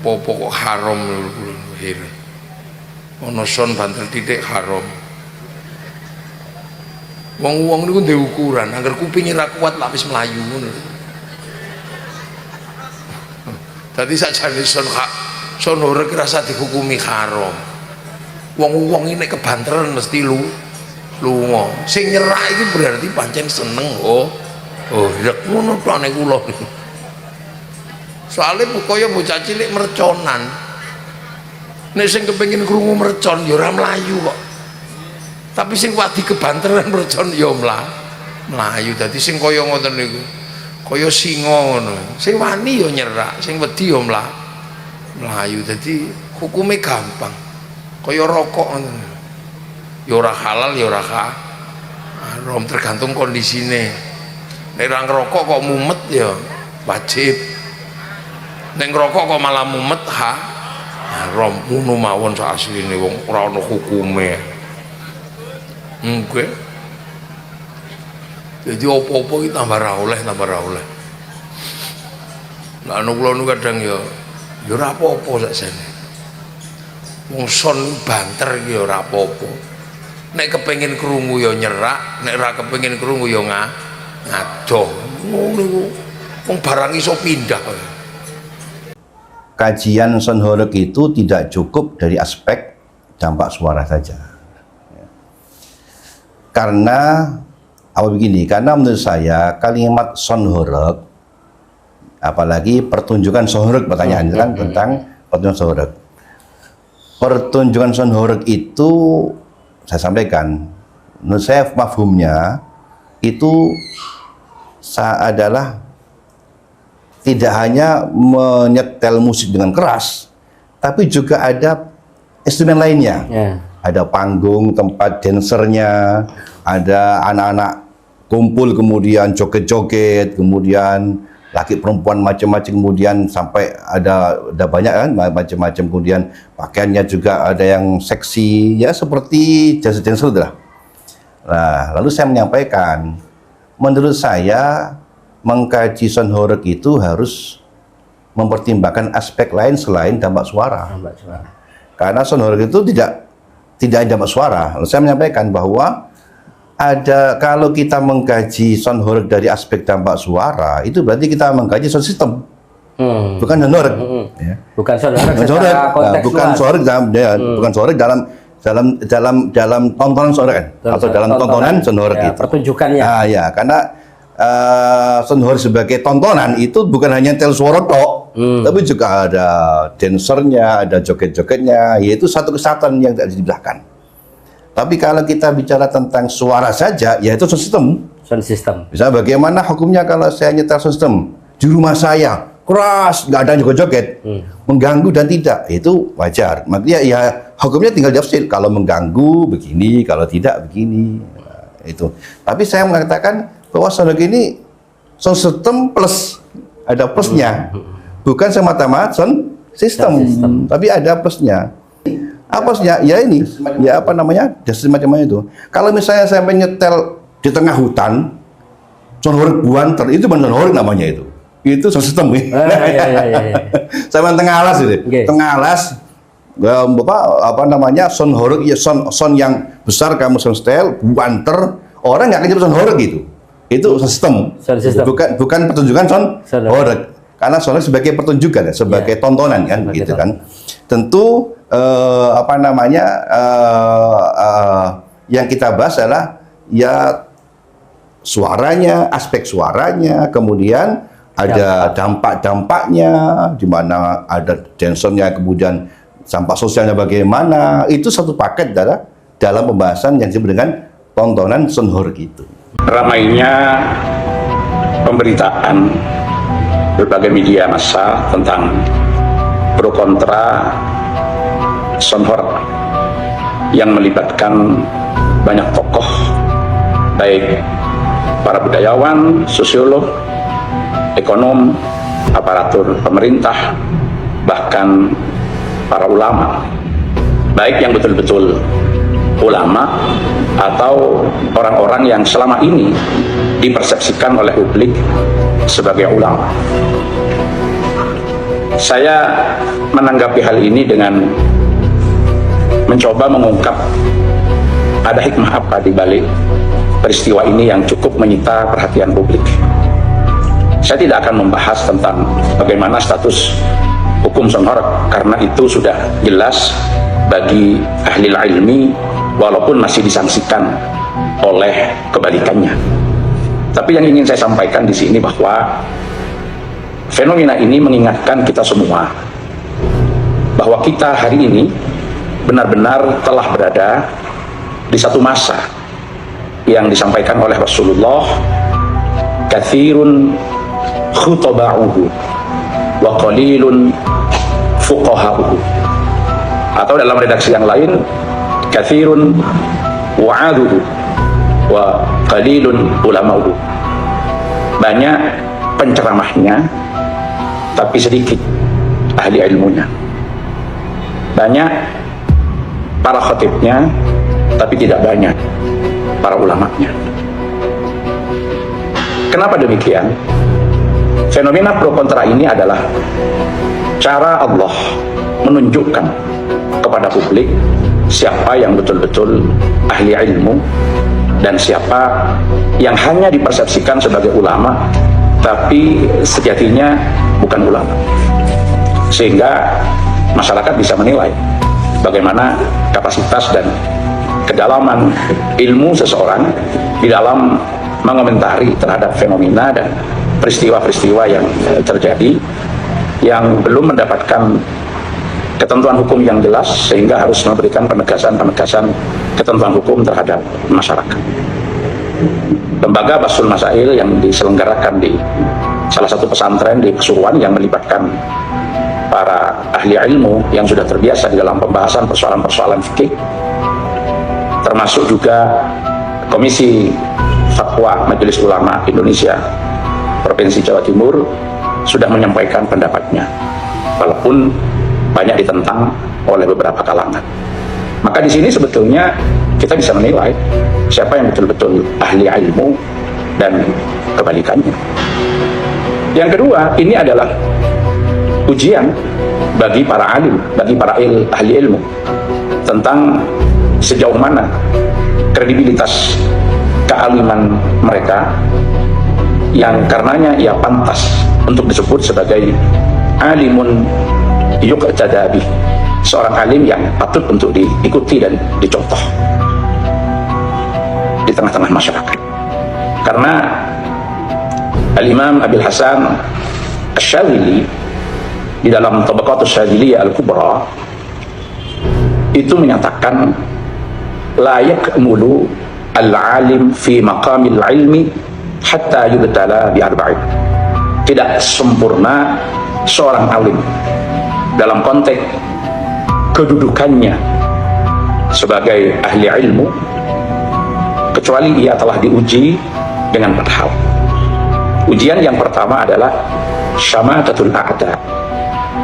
Apa kok haram lho heran. Ana son banter titik haram. Wong-wong niku ndek ukuran, angger kupinge ra kuat lak wis mlayu ngono. Dadi sakjane son horeg rasa dihukumi haram. Wong-wong iki nek kebanteran mesti lunga. Sing nyerak iki berarti pancen seneng. Oh, rek ngono tok nek kula. Soale kaya bocah cilik merconan. Nek sing kepengin krungu mercon ya ora mlayu kok. Tapi sing wadi kebanteran mercon ya mlayu. Dadi sing kaya ngoten niku kaya singa ngono. Sing wani ya nyerak, sing wedi ya mlayu. Dadi hukume gampang. Kaya rokok ngoten. Ya ora halal ya ora haram, tergantung kondisine. Nek ora ngerokok kok mumet ya wajib. Nek ngerokok kok malah mumet haram, ngono mawon sak asline wong ora ana hukume. Nggih. Jadi apa-apa iki tambah ra oleh. Lah anu kula nu kadang ya ora apa-apa sakjane. Wong son banter iki ya ora apa-apa. Nek kepengin krungu ya nyerak, nek ora kepengin krungu ya ngadoh. Ngono iku wong barang iso pindah. Kajian son horeg itu tidak cukup dari aspek dampak suara saja. Karena karena menurut saya kalimat son horeg, apalagi pertunjukan son horeg, pertanyaan itu kan tentang pertunjukan son horeg. Pertunjukan son horeg itu saya sampaikan, menurut saya mafhumnya itu adalah tidak hanya menyetel musik dengan keras, tapi juga ada instrumen lainnya. Ada panggung, tempat dancernya, ada anak-anak kumpul kemudian joget-joget, kemudian laki perempuan macam-macam, kemudian sampai ada banyak kan macam-macam, kemudian pakaiannya juga ada yang seksi, ya seperti dancer-dancer lah. Nah, lalu saya menyampaikan, menurut saya mengkaji son horeg itu harus mempertimbangkan aspek lain selain dampak suara. Karena son horeg itu tidak ada dampak suara. Lalu saya menyampaikan bahwa kalau kita mengkaji son horeg dari aspek dampak suara, itu berarti kita mengkaji sound system, bukan son horeg. Ya. Bukan son horeg. Bukan son horeg dalam tontonan son horeg atau dalam tontonan son horeg itu. Pertunjukannya. Nah, ya, karena son horeg sebagai tontonan itu bukan hanya tel suara tok, tapi juga ada dancernya, ada joget-jogetnya, yaitu satu kesatuan yang tidak dibedakan. Tapi kalau kita bicara tentang suara saja, yaitu sound system. Sound system. Bisa bagaimana hukumnya kalau saya nyetel sound system di rumah saya keras, nggak ada joget-joget, mengganggu dan tidak, itu wajar. Makanya ya hukumnya tinggal diafsir. Kalau mengganggu begini, kalau tidak begini. Nah, itu. Tapi saya mengatakan bahwa sound ini sound system plus, ada plusnya, bukan semata-mata sound system, tapi ada plusnya. Apa plusnya? Ya ini, ya apa namanya, semacamnya itu. Kalau misalnya saya menyetel di tengah hutan, sound horeg buanter, itu bukan sound horeg namanya itu sound system. Saya tengah alas itu, tengah alas, apa namanya, sound horeg, ya sound yang besar kamu sound style, buanter, orang nggak akan nyebut sound horeg gitu. Itu sistem, bukan pertunjukan son horeg. Karena sound horeg sebagai pertunjukan, ya, sebagai tontonan kan, gitu kan. Tentu apa namanya, yang kita bahas adalah ya suaranya, aspek suaranya, kemudian ada dampak-dampaknya, di mana ada dancernya, kemudian dampak sosialnya bagaimana. Itu satu paket dalam pembahasan yang disebut dengan tontonan son horeg itu. Ramainya pemberitaan berbagai media massa tentang pro kontra son horeg yang melibatkan banyak tokoh, baik para budayawan, sosiolog, ekonom, aparatur pemerintah, bahkan para ulama, baik yang betul-betul ulama atau orang-orang yang selama ini dipersepsikan oleh publik sebagai ulama. Saya menanggapi hal ini dengan mencoba mengungkap ada hikmah apa di balik peristiwa ini yang cukup menyita perhatian publik. Saya tidak akan membahas tentang bagaimana status hukum Sonhor karena itu sudah jelas bagi ahli ilmi walaupun masih disangsikan oleh kebalikannya. Tapi yang ingin saya sampaikan di sini bahwa fenomena ini mengingatkan kita semua bahwa kita hari ini benar-benar telah berada di satu masa yang disampaikan oleh Rasulullah, katsirun khutaba'uhu wa qalilun fuqaha'uhu, atau dalam redaksi yang lain katsirun wa'aduhu wa qalilun ulama'uhu. Banyak penceramahnya tapi sedikit ahli ilmunya, banyak para khatibnya tapi tidak banyak para ulamanya. Kenapa demikian? Fenomena pro kontra ini adalah cara Allah menunjukkan kepada publik siapa yang betul-betul ahli ilmu dan siapa yang hanya dipersepsikan sebagai ulama tapi sejatinya bukan ulama, sehingga masyarakat bisa menilai bagaimana kapasitas dan kedalaman ilmu seseorang di dalam mengomentari terhadap fenomena dan peristiwa-peristiwa yang terjadi yang belum mendapatkan ketentuan hukum yang jelas sehingga harus memberikan penegasan-penegasan ketentuan hukum terhadap masyarakat. Lembaga Basul Masail yang diselenggarakan di salah satu pesantren di Pasuruan yang melibatkan para ahli ilmu yang sudah terbiasa di dalam pembahasan persoalan-persoalan fikih, termasuk juga Komisi Fatwa Majelis Ulama Indonesia Provinsi Jawa Timur, sudah menyampaikan pendapatnya walaupun banyak ditentang oleh beberapa kalangan. Maka di sini sebetulnya kita bisa menilai siapa yang betul-betul ahli ilmu dan kebalikannya. Yang kedua, ini adalah ujian bagi para alim, bagi para ahli ilmu tentang sejauh mana kredibilitas kealiman mereka yang karenanya ia pantas untuk disebut sebagai alimun yuqtada bih, seorang alim yang patut untuk diikuti dan dicontoh di tengah-tengah masyarakat. Karena Al-Imam Abil Hasan Asy-Syadzili di dalam Tabaqatus Syadziliyah Al-Kubra itu menyatakan la yakmulu al-alim fi maqamil ilmi hatta yubtala bi arba'in. Tidak sempurna seorang alim dalam konteks kedudukannya sebagai ahli ilmu kecuali ia telah diuji dengan 4 hal. Ujian yang pertama adalah syamatatul a'da,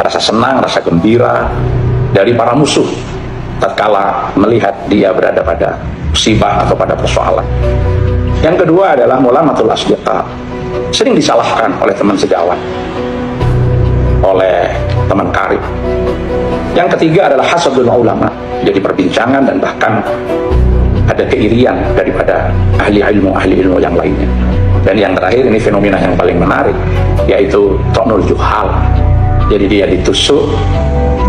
rasa senang, rasa gembira dari para musuh tatkala melihat dia berada pada musibah atau pada persoalan. Yang kedua adalah mulamatul asdiqa, sering disalahkan oleh teman sejawat, oleh teman karib. Yang ketiga adalah hasadul ulama, jadi perbincangan dan bahkan ada keirian daripada ahli ilmu yang lainnya. Dan yang terakhir, ini fenomena yang paling menarik, yaitu ta'nul juhal. Jadi dia ditusuk,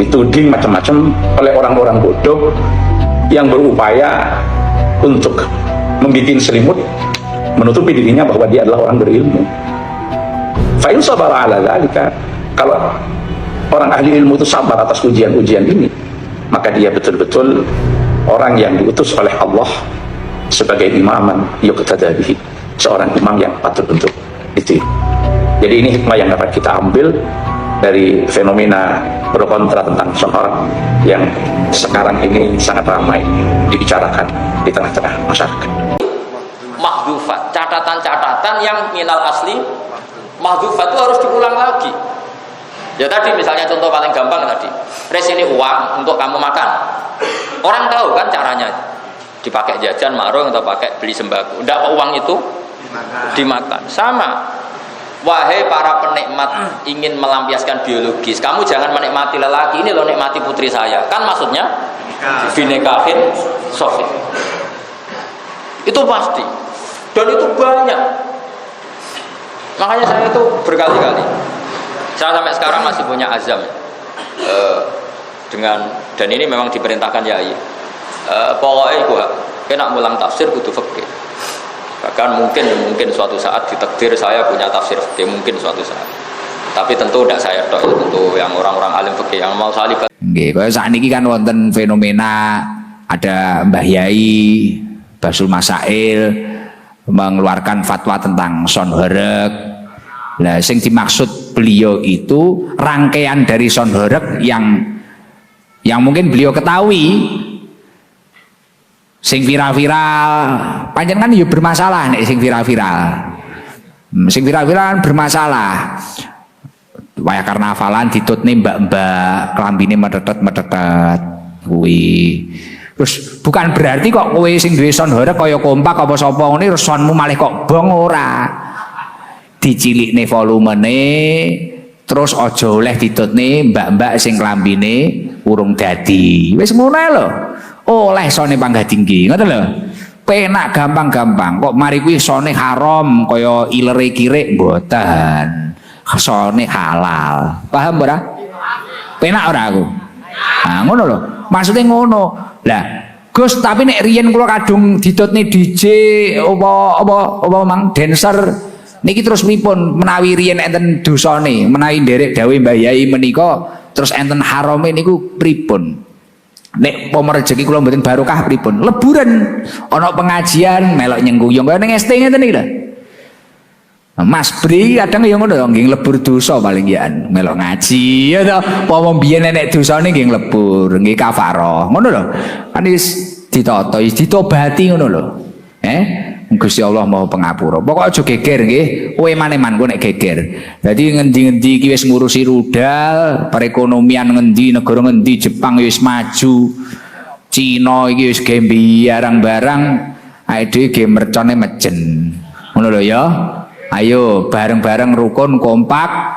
dituding macam-macam oleh orang-orang bodoh yang berupaya untuk membuat selimut menutupi dirinya bahwa dia adalah orang berilmu. Fa in sabara ala dzalika, kalau orang ahli ilmu itu sabar atas ujian-ujian ini, maka dia betul-betul orang yang diutus oleh Allah sebagai imaman yuqtada bihi, seorang imam yang patut untuk ditiru. Jadi ini hikmah yang dapat kita ambil dari fenomena pro kontra tentang Sonhor yang sekarang ini sangat ramai dibicarakan di tengah-tengah masyarakat. Mahdhufat, catatan-catatan yang minal asli mahdhufat itu harus diulang lagi. Ya tadi misalnya contoh paling gampang tadi, res ini uang untuk kamu makan. Orang tahu kan caranya, dipakai jajan, marung atau pakai beli sembako. Ndak, uang itu dimakan. Sama Wahai para penikmat ingin melampiaskan biologis, kamu jangan menikmati lelaki, ini loh nikmati putri saya. Kan maksudnya binekahin sofit. Itu pasti. Dan itu banyak. Makanya saya itu berkali-kali. Saya sampai sekarang masih punya azam dan ini memang diperintahkan yai. Pokoknya gua kena mulang tafsir kudu fikih. Bahkan mungkin suatu saat ditakdir saya punya tafsir fikih, mungkin suatu saat. Tapi tentu tidak saya tok, tentu yang orang-orang alim fikih yang mau salib. Nggih, kaya sakniki kan wonten fenomena ada Mbah Yai Basul Masail mengeluarkan fatwa tentang sonhorek. Nah, sing dimaksud beliau itu rangkaian dari sonhorek yang mungkin beliau ketahui. Sing viral-viral panjenengan ya bermasalah nek sing viral-viral. Sing viral-viral bermasalah. Waya karnavalan ditutne mbak-mbak, klambine metetet-metetet kuwi. Terus bukan berarti kok kowe sing duwe sonhorek kaya kompak apa sapa ngene terus sonmu malih kok bong ora. Dicilikne volumene terus aja oleh ditutne mbak-mbak sing klambine urung dadi. Wis ngono lho. Oleh sone panggah tinggi, ngoten lho. Penak gampang-gampang. Kok mari kuwi sone haram kaya ilere kirik mboten. Sone halal. Paham ora? Penak ora aku? Nah, ngono lho. Maksudnya ngono. Lah, Gus, tapi nek riyen kula kadung ditutne DJ apa mang dancer niki terus pripun menawi riyen enten dosane, menawi nderek dawuh Mbah Yai menika terus enten harame niku pripun? Nek pomo rezeki kula mboten barokah pripun? Leburan ana pengajian melok nyengguyung kaya ning ST ngeten iki lho. Mas Bri kadang ya ngono to nggih lebur dosa paling yaan melok ngaji ya to. Pomo biyen nek dosane nggih lebur, nggih kafarah. Ngono lho. Kan wis ditata, ditobati ngono lho. Gusti Allah Maha Pengapura. Pokok aja geger nggih. Kowe maneman kok nek geger. Dadi ngendi-endi iki wis ngurusi rudal, perekonomian ngendi, negara ngendi, Jepang wis maju. Cina iki wis gawe barang-barang, awake dhewe ge mercone mejen. Ngono lho ya. Ayo bareng-bareng rukun kompak